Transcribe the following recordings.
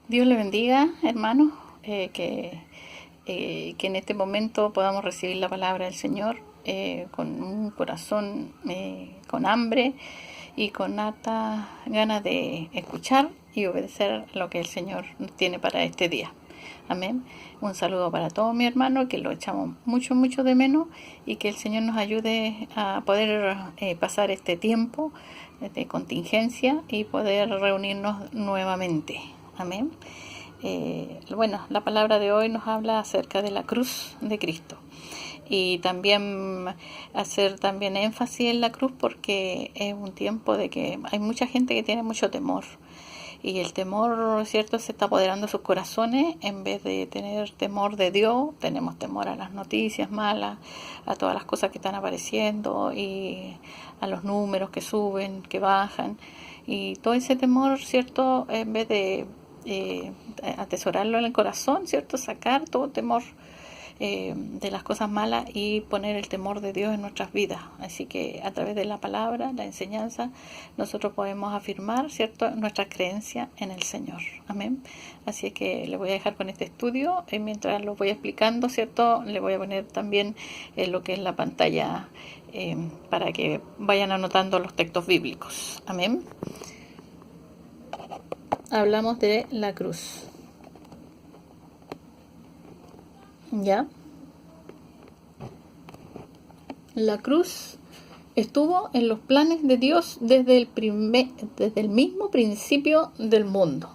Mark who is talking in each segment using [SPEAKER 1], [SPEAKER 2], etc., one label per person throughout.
[SPEAKER 1] Dios le bendiga, hermanos, que en este momento podamos recibir la palabra del Señor con un corazón con hambre y con harta ganas de escuchar y obedecer lo que el Señor tiene para este día. Amén. Un saludo para todos mis hermanos, que lo echamos mucho, mucho de menos y que el Señor nos ayude a poder pasar este tiempo de contingencia y poder reunirnos nuevamente. Amén. Bueno, la palabra de hoy nos habla acerca de la cruz de Cristo y también hacer también énfasis en la cruz porque es un tiempo de que hay mucha gente que tiene mucho temor y el temor, ¿cierto?, se está apoderando de sus corazones. En vez de tener temor de Dios, tenemos temor a las noticias malas, a todas las cosas que están apareciendo y a los números que suben, que bajan, y todo ese temor, ¿cierto?, en vez de atesorarlo en el corazón, ¿cierto?, sacar todo temor de las cosas malas y poner el temor de Dios en nuestras vidas. Así que a través de la palabra, la enseñanza, nosotros podemos afirmar, ¿cierto?, nuestra creencia en el Señor. Amén. Así que le voy a dejar con este estudio y mientras lo voy explicando, ¿cierto?, le voy a poner también lo que es la pantalla para que vayan anotando los textos bíblicos. Amén. Hablamos de la cruz. ¿Ya? La cruz estuvo en los planes de Dios desde el mismo principio del mundo.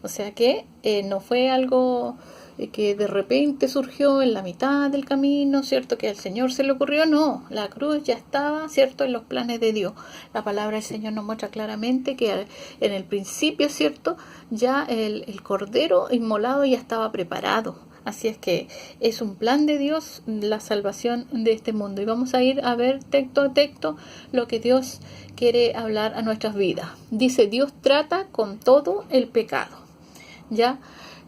[SPEAKER 1] O sea que no fue algo que de repente surgió en la mitad del camino, ¿cierto?, que al Señor se le ocurrió. No, la cruz ya estaba, ¿cierto?, en los planes de Dios. La palabra del Señor nos muestra claramente que en el principio, ¿cierto?, ya el cordero inmolado ya estaba preparado. Así es que es un plan de Dios la salvación de este mundo. Y vamos a ir a ver texto a texto lo que Dios quiere hablar a nuestras vidas. Dice, Dios trata con todo el pecado. ¿Ya?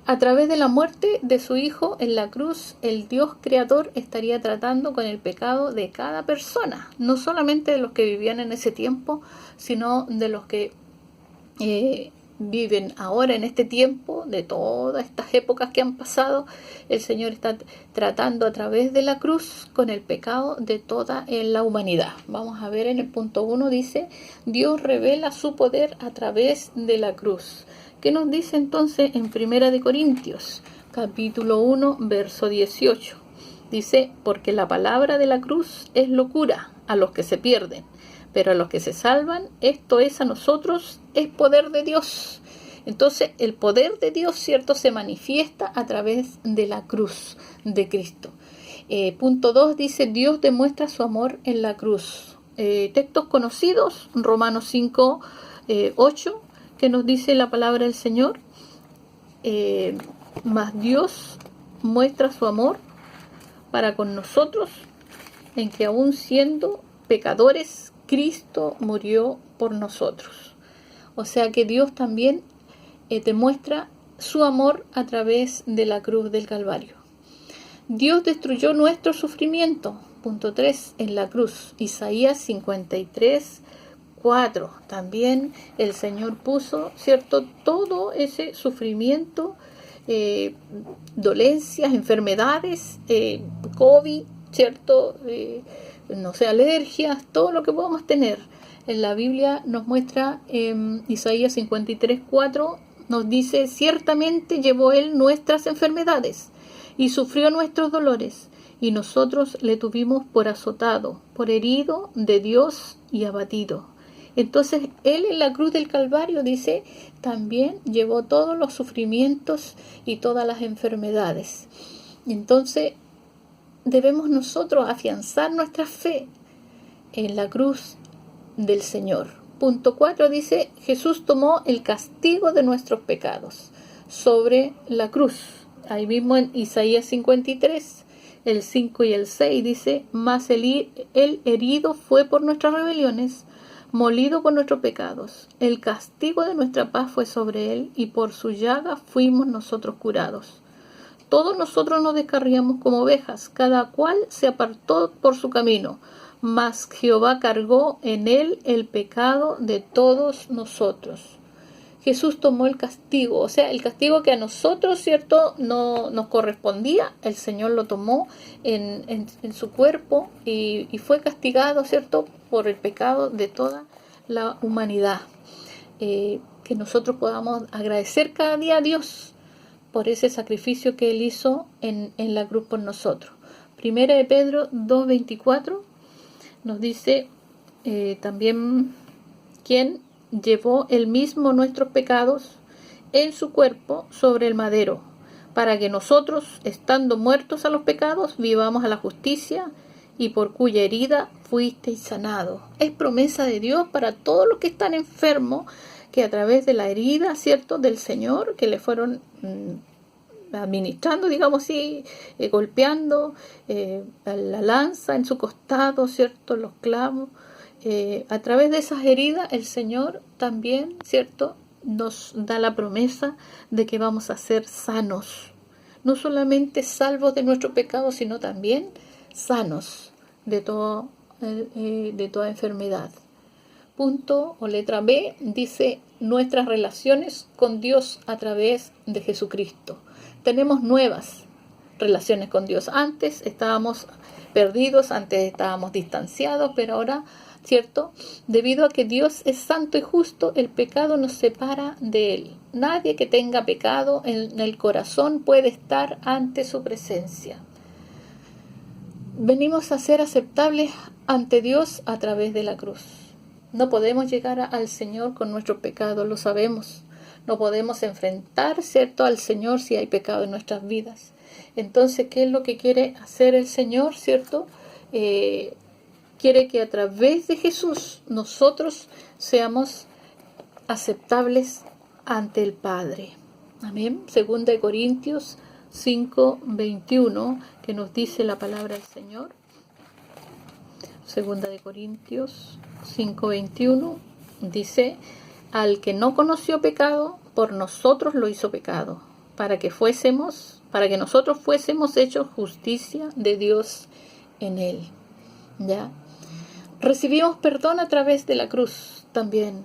[SPEAKER 1] A través de la muerte de su Hijo en la cruz, el Dios Creador estaría tratando con el pecado de cada persona. No solamente de los que vivían en ese tiempo, sino de los que viven ahora en este tiempo, de todas estas épocas que han pasado. El Señor está tratando a través de la cruz con el pecado de toda la humanidad. Vamos a ver en el punto 1, dice, Dios revela su poder a través de la cruz. ¿Qué nos dice entonces en 1 Corintios, capítulo 1, verso 18? Dice, porque la palabra de la cruz es locura a los que se pierden, pero a los que se salvan, esto es a nosotros, es poder de Dios. Entonces el poder de Dios, ¿cierto?, se manifiesta a través de la cruz de Cristo. Punto 2 dice, Dios demuestra su amor en la cruz. Textos conocidos, Romanos 5, 8, que nos dice la palabra del Señor, mas Dios muestra su amor para con nosotros, en que aún siendo pecadores, Cristo murió por nosotros. O sea que Dios también demuestra su amor a través de la cruz del Calvario. Dios destruyó nuestro sufrimiento, punto 3, en la cruz. Isaías 53, 4. También el Señor puso, ¿cierto?, todo ese sufrimiento, dolencias, enfermedades, COVID, ¿cierto?, no sé, alergias, todo lo que podamos tener. En la Biblia nos muestra, Isaías 53, 4, nos dice, ciertamente llevó Él nuestras enfermedades y sufrió nuestros dolores, y nosotros le tuvimos por azotado, por herido de Dios y abatido. Entonces Él en la cruz del Calvario, dice, también llevó todos los sufrimientos y todas las enfermedades. Entonces debemos nosotros afianzar nuestra fe en la cruz del Señor. Punto 4 dice, Jesús tomó el castigo de nuestros pecados sobre la cruz. Ahí mismo en Isaías 53, el 5 y el 6 dice, mas el herido fue por nuestras rebeliones, molido por nuestros pecados. El castigo de nuestra paz fue sobre él, y por su llaga fuimos nosotros curados. Todos nosotros nos descarriamos como ovejas, cada cual se apartó por su camino, mas Jehová cargó en él el pecado de todos nosotros. Jesús tomó el castigo, o sea, el castigo que a nosotros, ¿cierto?, no nos correspondía, el Señor lo tomó en su cuerpo y fue castigado, ¿cierto?, por el pecado de toda la humanidad. Que nosotros podamos agradecer cada día a Dios por ese sacrificio que Él hizo en la cruz por nosotros. Primera de Pedro 2:24 nos dice también: quien llevó él mismo nuestros pecados en su cuerpo sobre el madero, para que nosotros, estando muertos a los pecados, vivamos a la justicia, y por cuya herida fuisteis sanados. Es promesa de Dios para todos los que están enfermos, que a través de la herida, ¿cierto?, del Señor, que le fueron administrando, digamos así, golpeando la lanza en su costado, ¿cierto?, los clavos. A través de esas heridas el Señor también, ¿cierto?, nos da la promesa de que vamos a ser sanos, no solamente salvos de nuestro pecado, sino también sanos de toda enfermedad. Punto o letra B dice: nuestras relaciones con Dios a través de Jesucristo. Tenemos nuevas relaciones con Dios. Antes estábamos perdidos, antes estábamos distanciados, pero ahora, ¿cierto?, debido a que Dios es santo y justo, el pecado nos separa de Él. Nadie que tenga pecado en el corazón puede estar ante su presencia. Venimos a ser aceptables ante Dios a través de la cruz. No podemos llegar al Señor con nuestros pecados, lo sabemos. No podemos enfrentar, ¿cierto?, al Señor si hay pecado en nuestras vidas. Entonces, ¿qué es lo que quiere hacer el Señor, ¿cierto? Quiere que a través de Jesús nosotros seamos aceptables ante el Padre. Amén. Segunda de Corintios 5:21, que nos dice la palabra del Señor. Segunda de Corintios 5:21 dice: al que no conoció pecado, por nosotros lo hizo pecado, para que nosotros fuésemos hechos justicia de Dios en él. ¿Ya? Recibimos perdón a través de la cruz también.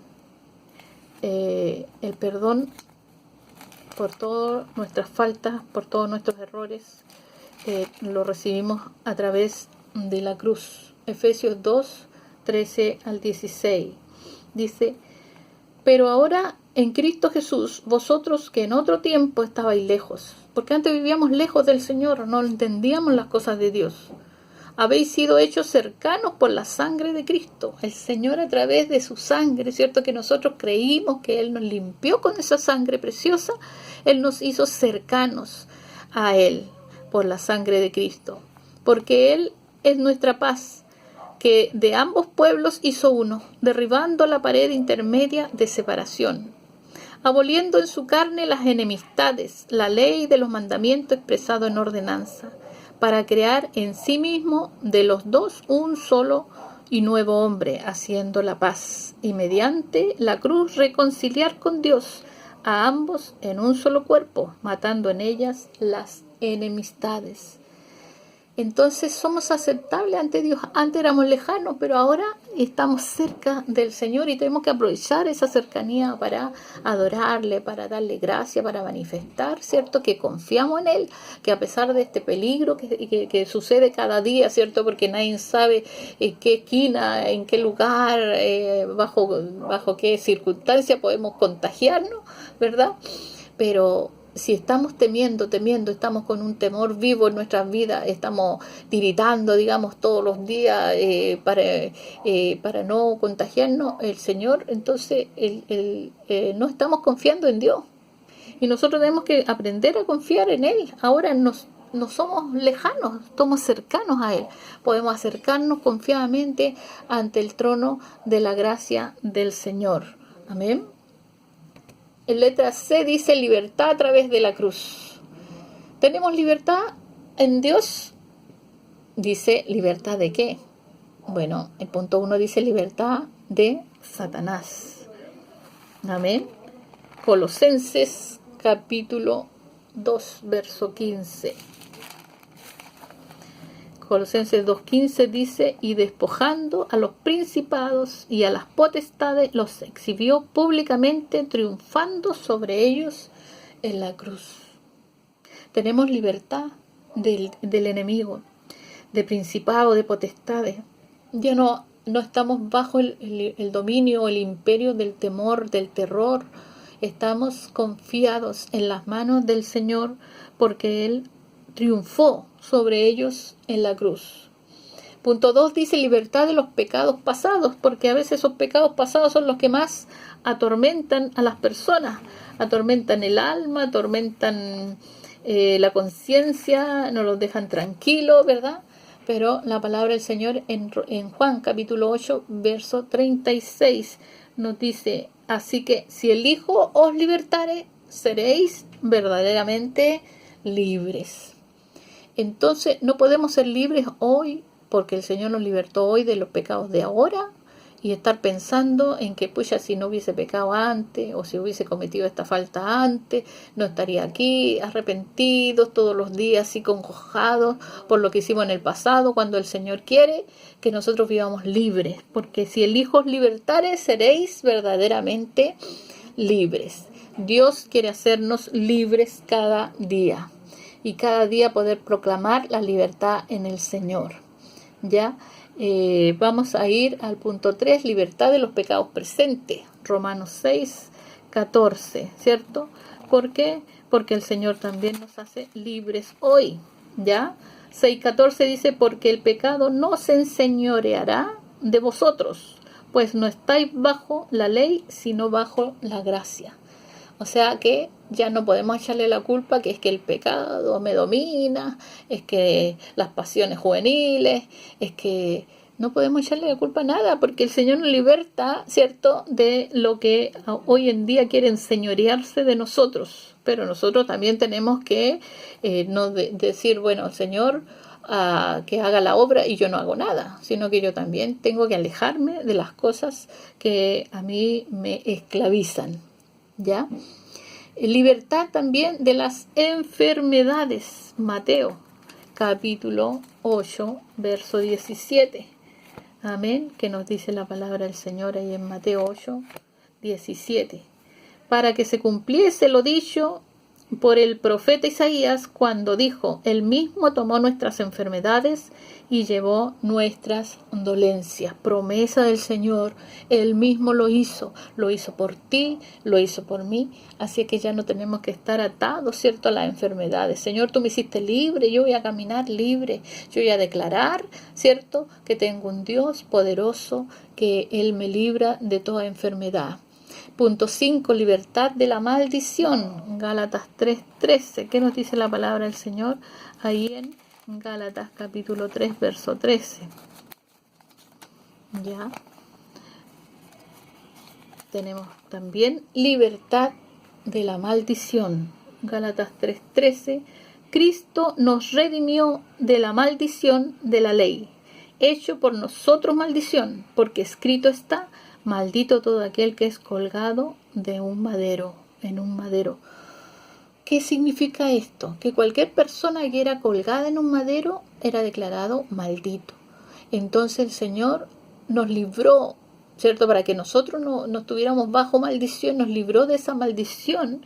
[SPEAKER 1] El perdón por todas nuestras faltas, por todos nuestros errores, lo recibimos a través de la cruz. Efesios 2:13-16 dice: pero ahora en Cristo Jesús, vosotros que en otro tiempo estabais lejos, porque antes vivíamos lejos del Señor, no entendíamos las cosas de Dios, habéis sido hechos cercanos por la sangre de Cristo. El Señor, a través de su sangre, ¿cierto?, que nosotros creímos que Él nos limpió con esa sangre preciosa, Él nos hizo cercanos a Él por la sangre de Cristo, porque Él es nuestra paz, que de ambos pueblos hizo uno, derribando la pared intermedia de separación, aboliendo en su carne las enemistades, la ley de los mandamientos expresado en ordenanza, para crear en sí mismo de los dos un solo y nuevo hombre, haciendo la paz, y mediante la cruz reconciliar con Dios a ambos en un solo cuerpo, matando en ellas las enemistades. Entonces somos aceptables ante Dios. Antes éramos lejanos, pero ahora estamos cerca del Señor y tenemos que aprovechar esa cercanía para adorarle, para darle gracia, para manifestar, ¿cierto?, que confiamos en Él, que a pesar de este peligro que sucede cada día, ¿cierto?, porque nadie sabe en qué esquina, en qué lugar, bajo qué circunstancia podemos contagiarnos, ¿verdad? Pero si estamos temiendo, estamos con un temor vivo en nuestras vidas, estamos tiritando, digamos, todos los días para no contagiarnos, el Señor, entonces no estamos confiando en Dios. Y nosotros tenemos que aprender a confiar en Él. Ahora no somos lejanos, somos cercanos a Él. Podemos acercarnos confiadamente ante el trono de la gracia del Señor. Amén. En letra C dice libertad a través de la cruz. ¿Tenemos libertad en Dios? Dice libertad de qué. Bueno, el punto 1 dice libertad de Satanás. Amén. Colosenses capítulo 2, verso 15. Colosenses 2:15 dice, y despojando a los principados y a las potestades, los exhibió públicamente, triunfando sobre ellos en la cruz. Tenemos libertad del enemigo, de principado, de potestades. Ya no estamos bajo el dominio o el imperio del temor, del terror. Estamos confiados en las manos del Señor porque Él triunfó sobre ellos en la cruz. Punto 2 dice libertad de los pecados pasados, porque a veces esos pecados pasados son los que más atormentan a las personas, atormentan el alma, atormentan la conciencia, no los dejan tranquilos, ¿verdad? Pero la palabra del Señor en Juan capítulo 8, verso 36 nos dice, así que si el Hijo os libertare, seréis verdaderamente libres. Entonces no podemos ser libres hoy porque el Señor nos libertó hoy de los pecados de ahora y estar pensando en que pues ya si no hubiese pecado antes o si hubiese cometido esta falta antes, no estaría aquí arrepentidos todos los días y congojados por lo que hicimos en el pasado, cuando el Señor quiere que nosotros vivamos libres, porque si el Hijo os libertare, seréis verdaderamente libres. Dios quiere hacernos libres cada día y cada día poder proclamar la libertad en el Señor. ¿Ya? Vamos a ir al punto 3, libertad de los pecados presentes, Romanos 6, 14, ¿cierto? ¿Por qué? Porque el Señor también nos hace libres hoy, ¿ya? 6:14 dice, porque el pecado no se enseñoreará de vosotros, pues no estáis bajo la ley, sino bajo la gracia. O sea que ya no podemos echarle la culpa que es que el pecado me domina, es que las pasiones juveniles, es que no podemos echarle la culpa a nada, porque el Señor nos liberta, ¿cierto?, de lo que hoy en día quiere enseñorearse de nosotros. Pero nosotros también tenemos que no decir, bueno, el Señor que haga la obra y yo no hago nada, sino que yo también tengo que alejarme de las cosas que a mí me esclavizan, ¿ya? Libertad también de las enfermedades, Mateo capítulo 8, verso 17. Amén, que nos dice la palabra del Señor ahí en Mateo 8, 17. Para que se cumpliese lo dicho por el profeta Isaías cuando dijo, Él mismo tomó nuestras enfermedades y llevó nuestras dolencias. Promesa del Señor, Él mismo lo hizo por ti, lo hizo por mí, así que ya no tenemos que estar atados, ¿cierto?, a las enfermedades. Señor, tú me hiciste libre, yo voy a caminar libre, yo voy a declarar, ¿cierto?, que tengo un Dios poderoso, que Él me libra de toda enfermedad. Punto 5, libertad de la maldición, Gálatas 3:13. ¿Qué nos dice la palabra del Señor ahí en Gálatas capítulo 3, verso 13? Ya. Tenemos también libertad de la maldición, Gálatas 3:13. Cristo nos redimió de la maldición de la ley, hecho por nosotros maldición, porque escrito está, maldito todo aquel que es colgado de un madero, en un madero. ¿Qué significa esto? Que cualquier persona que era colgada en un madero era declarado maldito. Entonces el Señor nos libró, ¿cierto? Para que nosotros no estuviéramos bajo maldición, nos libró de esa maldición,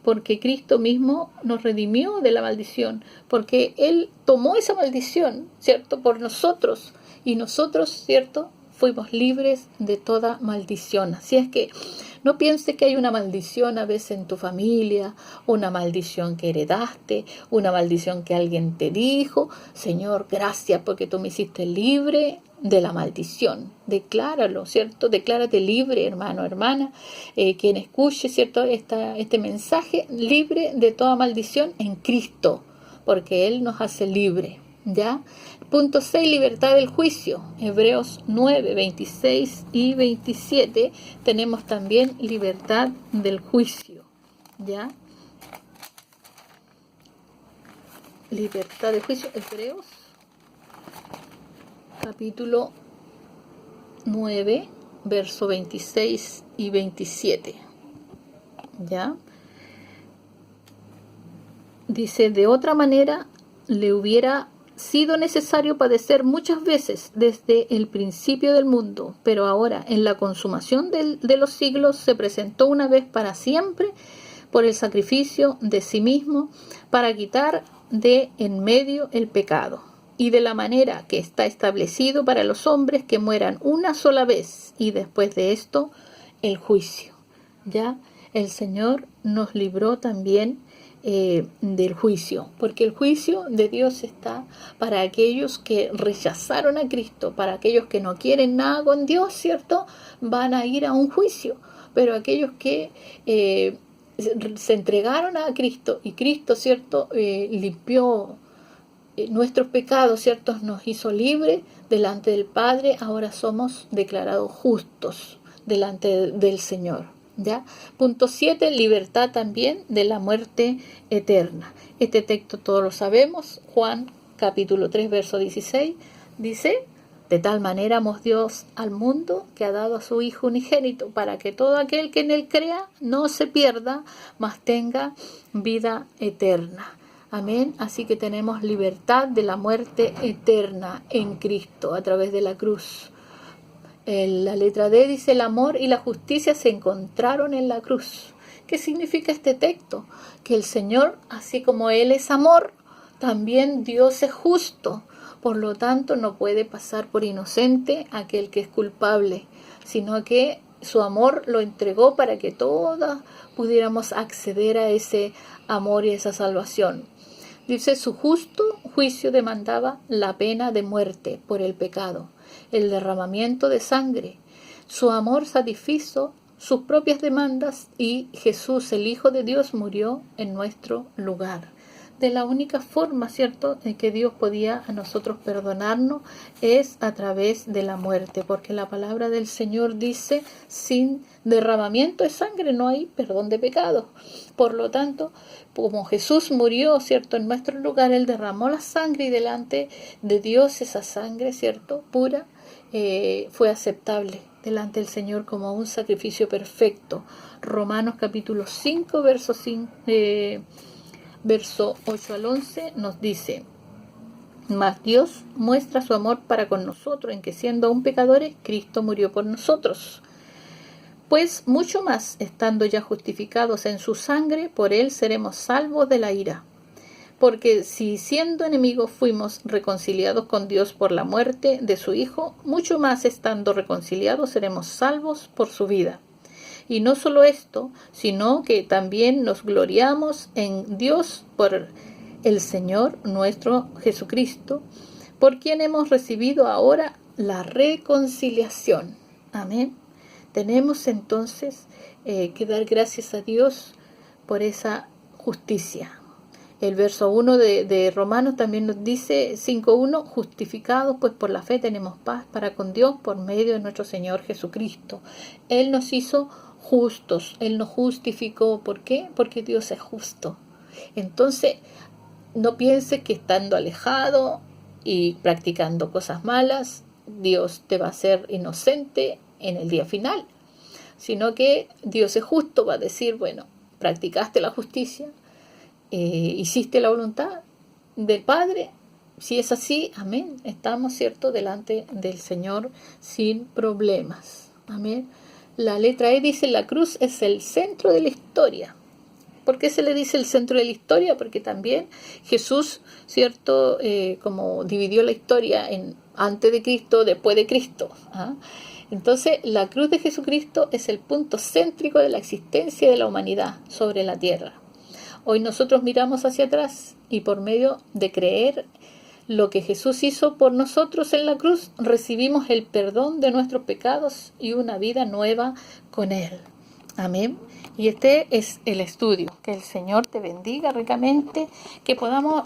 [SPEAKER 1] porque Cristo mismo nos redimió de la maldición, porque Él tomó esa maldición, ¿cierto?, por nosotros, y nosotros, ¿cierto?, fuimos libres de toda maldición. Así es que no pienses que hay una maldición a veces en tu familia, una maldición que heredaste, una maldición que alguien te dijo. Señor, gracias porque tú me hiciste libre de la maldición. Decláralo, ¿cierto? Declárate libre, hermano, hermana. Quien escuche, ¿cierto?, este mensaje, libre de toda maldición en Cristo, porque Él nos hace libre, ¿ya? Punto 6, libertad del juicio. Hebreos 9, 26 y 27. Tenemos también libertad del juicio, ¿ya? Libertad del juicio. Hebreos capítulo 9, verso 26 y 27. ¿Ya? Dice, de otra manera le hubiera
[SPEAKER 2] sido necesario padecer muchas veces desde el principio del mundo, pero ahora, en la consumación de los siglos, se presentó una vez para siempre por el sacrificio de sí mismo para quitar de en medio el pecado, y de la manera que está establecido para los hombres que mueran una sola vez, y después de esto el juicio. Ya el Señor nos libró también del juicio, porque el juicio de Dios está para aquellos que rechazaron a Cristo, para aquellos que no quieren nada con Dios, ¿cierto? Van a ir a un juicio, pero aquellos que se entregaron a Cristo y Cristo, ¿cierto? Limpió nuestros pecados, ¿cierto? Nos hizo libres delante del Padre, ahora somos declarados justos delante del Señor. ¿Ya? Punto 7, libertad también de la muerte eterna. Este texto todos lo sabemos, Juan capítulo 3, verso 16, dice: de tal manera amó Dios al mundo que ha dado a su Hijo unigénito, para que todo aquel que en él crea no se pierda, mas tenga vida eterna. Amén. Así que tenemos libertad de la muerte eterna en Cristo a través de la cruz. La letra D dice: el amor y la justicia se encontraron en la cruz. ¿Qué significa este texto? Que el Señor, así como Él es amor, también Dios es justo. Por lo tanto, no puede pasar por inocente aquel que es culpable, sino que su amor lo entregó para que todas pudiéramos acceder a ese amor y a esa salvación. Dice: su justo juicio demandaba la pena de muerte por el pecado, el derramamiento de sangre. Su amor satisfizo sus propias demandas y Jesús, el Hijo de Dios, murió en nuestro lugar. De la única forma, ¿cierto?, en que Dios podía a nosotros perdonarnos es a través de la muerte, porque la palabra del Señor dice: sin derramamiento de sangre no hay perdón de pecados. Por lo tanto, como Jesús murió, ¿cierto?, en nuestro lugar, Él derramó la sangre y delante de Dios esa sangre, ¿cierto?, pura, fue aceptable delante del Señor como un sacrificio perfecto. Romanos capítulo 5, verso 8 al 11 nos dice: mas Dios muestra su amor para con nosotros en que, siendo aún pecadores, Cristo murió por nosotros. Pues mucho más, estando ya justificados en su sangre, por él seremos salvos de la ira. Porque si siendo enemigos fuimos reconciliados con Dios por la muerte de su Hijo, mucho más, estando reconciliados, seremos salvos por su vida. Y no solo esto, sino que también nos gloriamos en Dios por el Señor nuestro Jesucristo, por quien hemos recibido ahora la reconciliación. Amén. Tenemos entonces que dar gracias a Dios por esa justicia. El verso 1 de Romanos también nos dice, 5.1, justificados pues por la fe tenemos paz para con Dios por medio de nuestro Señor Jesucristo. Él nos hizo justos, Él nos justificó. ¿Por qué? Porque Dios es justo. Entonces, no pienses que estando alejado y practicando cosas malas, Dios te va a hacer inocente en el día final, sino que Dios es justo, va a decir, bueno, practicaste la justicia, hiciste la voluntad del Padre. Si es así, amén, estamos, ¿cierto?, delante del Señor sin problemas. Amén. La letra E dice: la cruz es el centro de la historia. ¿Por qué se le dice el centro de la historia? Porque también Jesús, ¿cierto?, como dividió la historia en antes de Cristo, después de Cristo. Entonces, la cruz de Jesucristo es el punto céntrico de la existencia de la humanidad sobre la tierra. Hoy nosotros miramos hacia atrás y por medio de creer lo que Jesús hizo por nosotros en la cruz, recibimos el perdón de nuestros pecados y una vida nueva con Él. Amén. Y este es el estudio. Que el Señor te bendiga ricamente, que podamos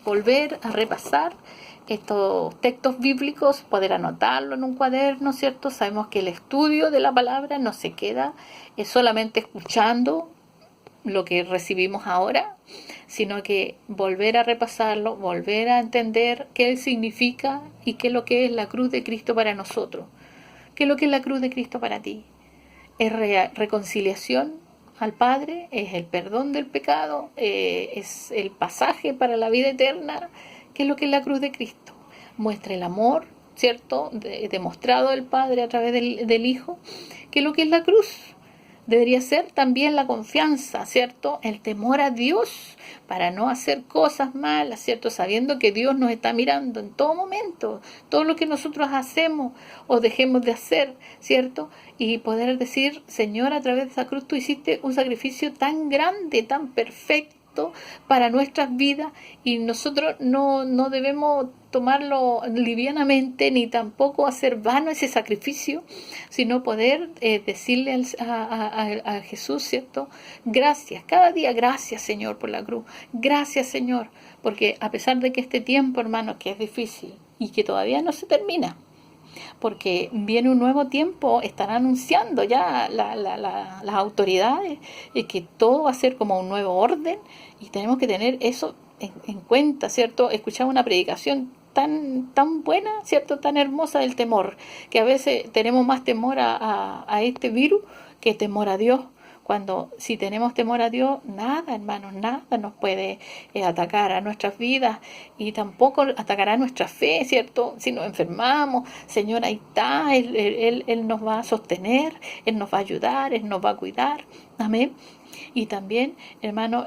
[SPEAKER 2] volver a repasar estos textos bíblicos, poder anotarlo en un cuaderno, ¿cierto? Sabemos que el estudio de la palabra no se queda solamente escuchando lo que recibimos ahora, sino que volver a repasarlo, volver a entender qué significa y qué es lo que es la cruz de Cristo para nosotros. ¿Qué es lo que es la cruz de Cristo para ti? Es reconciliación al Padre, es el perdón del pecado, es el pasaje para la vida eterna, ¿Qué es lo que es la cruz de Cristo? Muestra el amor, ¿cierto? Demostrado del Padre a través del Hijo. ¿Qué es lo que es la cruz? Debería ser también la confianza, ¿cierto? El temor a Dios para no hacer cosas malas, ¿cierto? Sabiendo que Dios nos está mirando en todo momento, todo lo que nosotros hacemos o dejemos de hacer, ¿cierto? Y poder decir, Señor, a través de esa cruz tú hiciste un sacrificio tan grande, tan perfecto para nuestras vidas, y nosotros no debemos tomarlo livianamente ni tampoco hacer vano ese sacrificio, sino poder decirle a Jesús, ¿cierto? Gracias, cada día gracias, Señor, por la cruz. Gracias, Señor, porque a pesar de que este tiempo, hermanos, que es difícil y que todavía no se termina, porque viene un nuevo tiempo, están anunciando ya las autoridades que todo va a ser como un nuevo orden, y tenemos que tener eso en cuenta, ¿cierto? Escuchaba una predicación tan buena, ¿cierto? Tan hermosa del temor, que a veces tenemos más temor a este virus que temor a Dios. Cuando si tenemos temor a Dios, nada, hermanos, nada nos puede atacar a nuestras vidas, y tampoco atacará nuestra fe, ¿cierto? Si nos enfermamos, Señor, ahí está, Él nos va a sostener, Él nos va a ayudar, Él nos va a cuidar. Amén. Y también, hermano,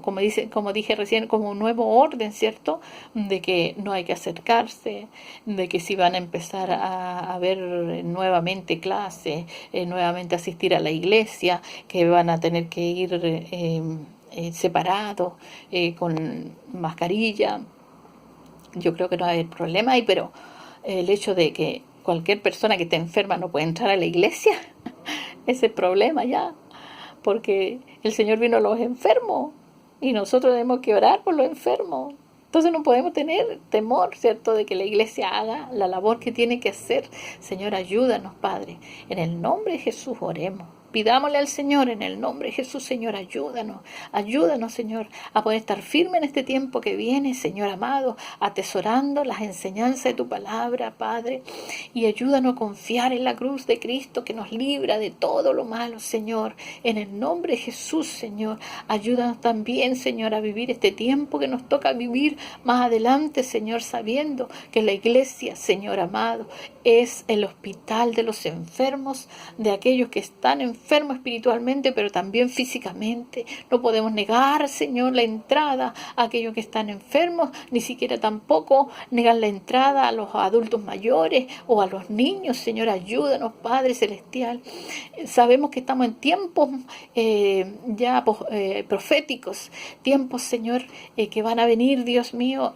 [SPEAKER 2] como dije recién, como un nuevo orden, ¿cierto? De que no hay que acercarse, de que si van a empezar a ver nuevamente clases, nuevamente asistir a la iglesia, que van a tener que ir separados, con mascarilla. Yo creo que no va a haber problema ahí, pero el hecho de que cualquier persona que esté enferma no puede entrar a la iglesia, ese es el problema ya, porque el Señor vino a los enfermos y nosotros tenemos que orar por los enfermos. Entonces no podemos tener temor, ¿cierto?, de que la iglesia haga la labor que tiene que hacer. Señor, ayúdanos, Padre. En el nombre de Jesús oremos. Pidámosle al Señor en el nombre de Jesús, Señor, ayúdanos, Señor, a poder estar firme en este tiempo que viene, Señor amado, atesorando las enseñanzas de tu palabra, Padre, y ayúdanos a confiar en la cruz de Cristo que nos libra de todo lo malo, Señor, en el nombre de Jesús, Señor. Ayúdanos también, Señor, a vivir este tiempo que nos toca vivir más adelante, Señor, sabiendo que la iglesia, Señor amado, es el hospital de los enfermos, de aquellos que están enfermos espiritualmente, pero también físicamente. No podemos negar, Señor, la entrada a aquellos que están enfermos, ni siquiera tampoco negar la entrada a los adultos mayores o a los niños. Señor, ayúdanos, Padre Celestial. Sabemos que estamos en tiempos proféticos, tiempos, Señor, que van a venir, Dios mío,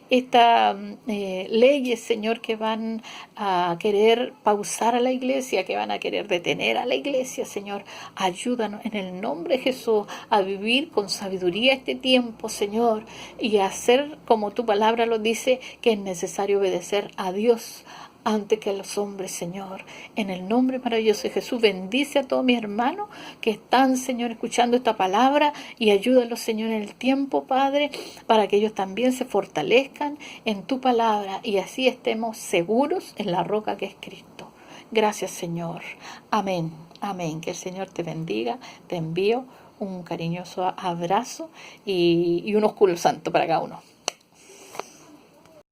[SPEAKER 2] estas leyes, Señor, que van a querer pausar a la iglesia, que van a querer detener a la iglesia. Señor, ayúdanos en el nombre de Jesús a vivir con sabiduría este tiempo, Señor, y a hacer como tu palabra lo dice, que es necesario obedecer a Dios antes que a los hombres, Señor. En el nombre maravilloso de Jesús, bendice a todos mis hermanos que están, Señor, escuchando esta palabra, y ayúdalos, Señor, en el tiempo, Padre, para que ellos también se fortalezcan en tu palabra, y así estemos seguros en la roca que es Cristo. Gracias, Señor. Amén. Amén. Que el Señor te bendiga. Te envío un cariñoso abrazo y un ósculo santo para cada uno.